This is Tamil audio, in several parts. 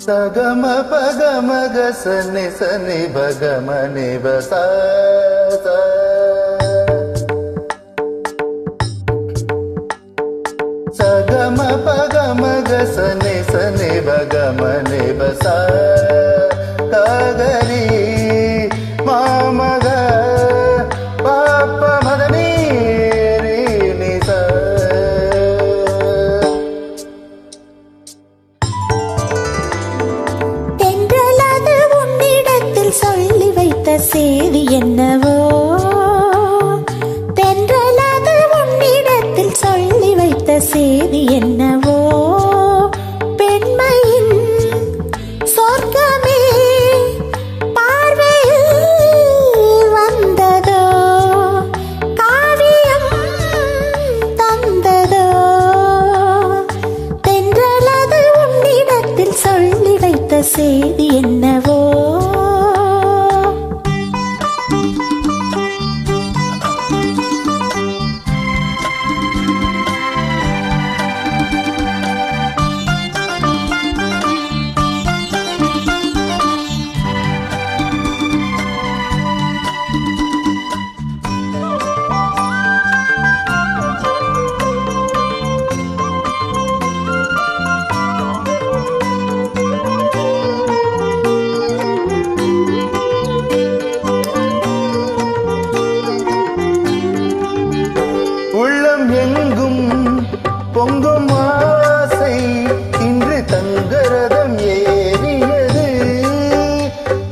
సగమ పగమ గసని సని భగమ నివస సగమ పగమ గసని సని భగమ నివస కగరి మామగ పాప మదని నిస சொல்லி வைத்த செய்தி என்னவோ தென்றலாது உன்னிடத்தில் சொல்லி வைத்த செய்தி என்னவோ பெண்மையின் சொர்க்கமே பார்வையில் வந்ததோ காவியம் தந்ததோ தென்றலாது உன்னிடத்தில் சொல்லி வைத்த செய்தி என்னவோ பொங்கும் ஆசை இன்று தங்கரதம் ஏறியது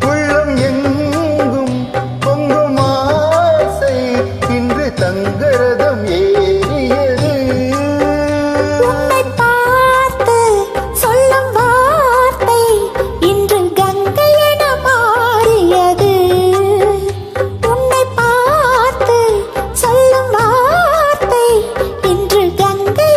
உள்ளம் எங்கும் பொங்கும் ஆசை இன்று தங்கரதம் ஏறியது உன்னை பார்த்து சொல்லும் வார்த்தை இன்று கங்கை என மாறியது உன்னை பார்த்து சொல்லும் வார்த்தை இன்று கங்கை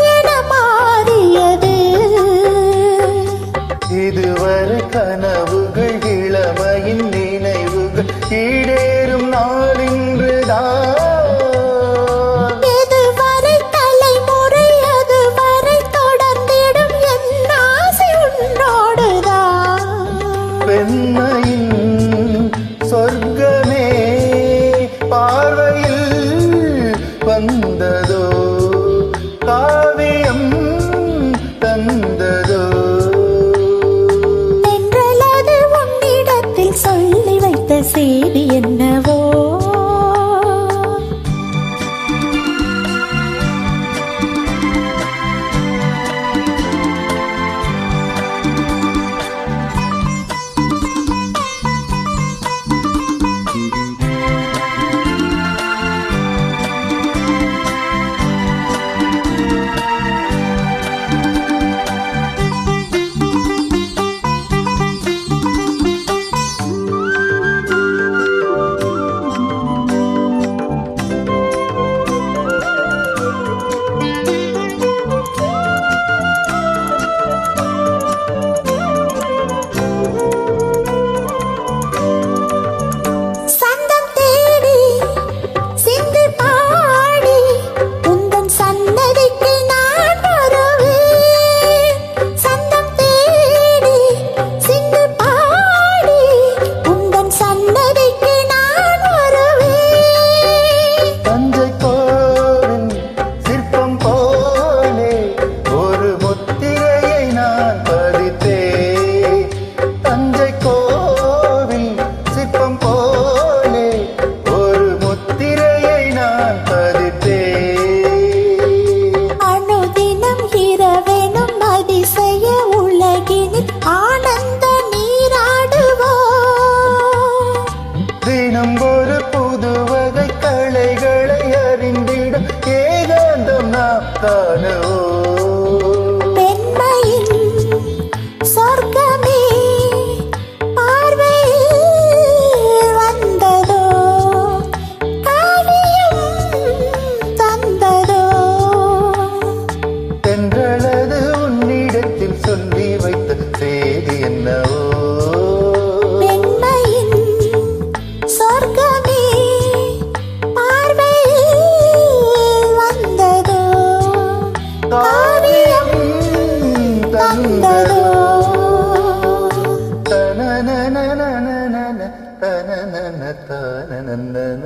இதுவரை கனவுகள் இளமையின் நினைவுகள் ஈடேறும் நாள் இன்றுதான் எதுவரை தலைமுறை அதுவரை தொடர்ந்திடும் என் ஆசை உன்னோடுதான் பெண்மையின் சொர்க்கமே பார்வையில் வந்ததோ காவியம் தந்ததோ சொல்லி வைத்த செய்தி என்னவோ பெண்மையின் சொர்க்கமே பார்வையில் வந்ததோ காவியம் தந்ததோ தென்றலது உன்னிடத்தில் சொல்லி வைத்த செய்தி என்னவோ பெண்மையின் சொர்க்கமே காவியம் தந்ததோ தனனனனன, தனனன, தனனனன.